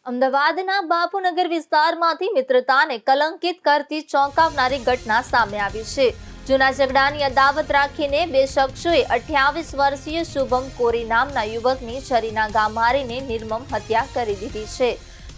અમદાવાદના બાપુનગર વિસ્તારમાંથી મિત્રતાને કલંકિત કરતી ચોંકાવનારી ઘટના સામે આવી છે। જૂના ઝઘડાની અદાવત રાખીને બે શખ્સોએ 28 વર્ષીય શુભમ કોરી નામના યુવકની છરીના ઘા મારીને નિર્મમ હત્યા કરી દીધી છે।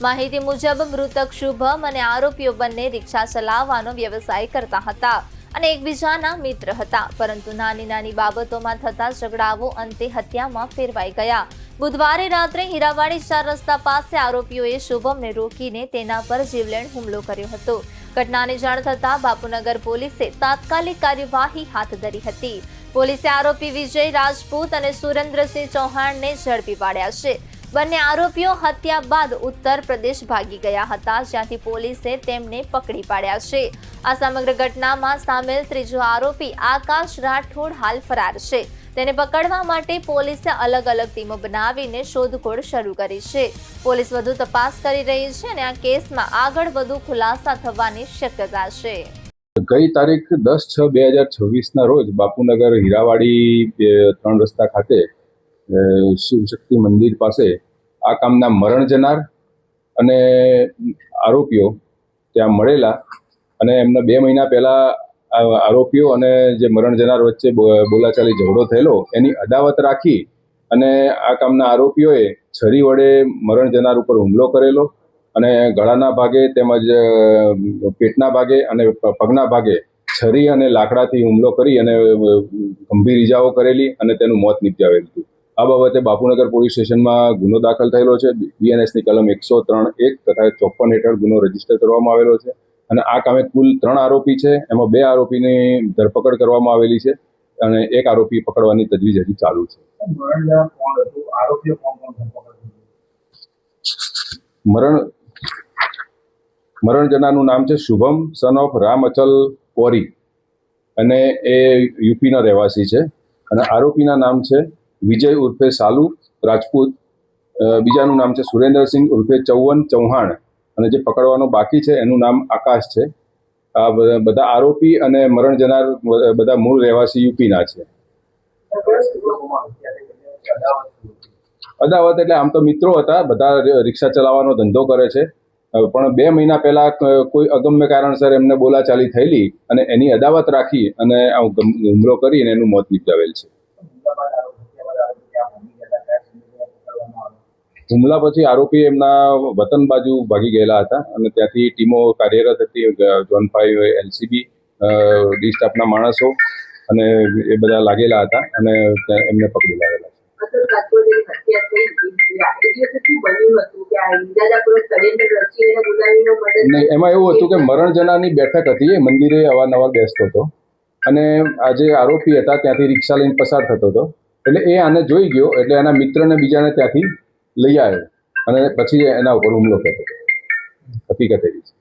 માહિતી મુજબ મૃતક શુભમ અને આરોપીઓ બંને રિક્ષા ચલાવવાનો વ્યવસાય કરતા હતા અને એકબીજાના મિત્ર હતા, પરંતુ નાની નાની બાબતોમાં થતા ઝઘડાઓ અંતે હત્યામાં ફેરવાઈ ગયા। બુધવારે રાત્રે હીરાવાડી 4 રસ્તા પાસે આરોપીઓએ શુભમને રોકીને તેના પર જીવલેણ હુમલો કર્યો હતો। ઘટનાની જાણ થતાં બાપુનગર પોલીસે તાત્કાલિક કાર્યવાહી હાથ ધરી હતી। પોલીસે આરોપી વિજય રાજપૂત અને સુરેન્દ્રસિંહ ચૌહાણને ઝડપી પાડ્યા છે। બંને આરોપીઓ હત્યા બાદ ઉત્તર પ્રદેશ ભાગી ગયા હતા, જ્યાંથી પોલીસે તેમને પકડી પાડ્યા છે। આ સમગ્ર ઘટનામાં સામેલ ત્રીજો આરોપી આકાશ રાઠોડ હાલ ફરાર છે। તેને પકડવા માટે પોલીસે અલગ અલગ ટીમો બનાવીને શોધખોળ શરૂ કરી છે। પોલીસ વધુ તપાસ કરી રહી છે અને આ કેસમાં આગળ વધુ ખુલાસા થવાની શક્યતા છે। ગઈ તારીખ 10/6/2026 ના રોજ બાપુનગર હીરાવાડી 3 રસ્તા ખાતે શિવશક્તિ મંદિર પાસે આ કામના મરણ જનાર અને આરોપીઓ ત્યાં મળેલા અને એમના 2 મહિના પહેલા આરોપીઓ અને જે મરણ જનાર વચ્ચે બોલાચાલી ઝઘડો થયેલો એની અદાવત રાખી અને આ કામના આરોપીઓએ છરી વડે મરણ જનાર ઉપર હુમલો કરેલો અને ગળાના ભાગે તેમજ પેટના ભાગે અને પગના ભાગે છરી અને લાકડાથી હુમલો કરી અને ગંભીર ઈજાઓ કરેલી અને તેનું મોત નિપજાવેલું હતું। આ બાબતે બાપુનગર પોલીસ સ્ટેશનમાં ગુનો દાખલ થયેલો છે। BNSની કલમ 103(1) તથા 54 હેઠળ ગુનો રજીસ્ટર કરવામાં આવેલો છે અને આ કામે કુલ 3 આરોપી છે, એમાં 2 આરોપીની ધરપકડ કરવામાં આવેલી છે અને 1 આરોપી પકડવાની તજવીજ હજી ચાલુ છે। મરણ જનારનું નામ છે શુભમ સન ઓફ રામ અચલ કોરી અને એ યુપીના રહેવાસી છે અને આરોપીના નામ છે વિજય ઉર્ફે સાલુ રાજપૂત, બીજાનું નામ છે સુરેન્દ્રસિંહ ઉર્ફે ચૌહાણ અને જે પકડવાનો બાકી છે એનું નામ આકાશ છે। આ બધા આરોપી અને મરણ જનાર બધા મૂળ રહેવાસી યુપીના છે। અદાવત એટલે આમ તો મિત્રો હતા, બધા રિક્ષા ચલાવવાનો ધંધો કરે છે, પણ 2 મહિના પહેલા કોઈ અગમ્ય કારણસર એમને બોલાચાલી થયેલી અને એની અદાવત રાખી અને હુમલો કરીને એનું મોત નિપજાવેલ છે। હુમલા પછી આરોપી એમના વતન બાજુ ભાગી ગયેલા હતા અને ત્યાંથી ટીમો કાર્યરત હતી। ઝોન 5 LCB ડી સ્ટાફના માણસો અને એ બધા લાગેલા હતા અને એમને પકડી લાવેલા છે। એમાં એવું હતું કે મરણ જનારની બેઠક હતી, એ મંદિરે અવારનવાર બેસતો હતો અને આ જે આરોપી હતા ત્યાંથી રિક્ષા લઈને પસાર થતો હતો, એટલે એ આને જોઈ ગયો એટલે એના મિત્રને બીજાને ત્યાંથી લઈ આવ્યો અને પછી એના ઉપર હુમલો કર્યો। હકીકત એવી છે।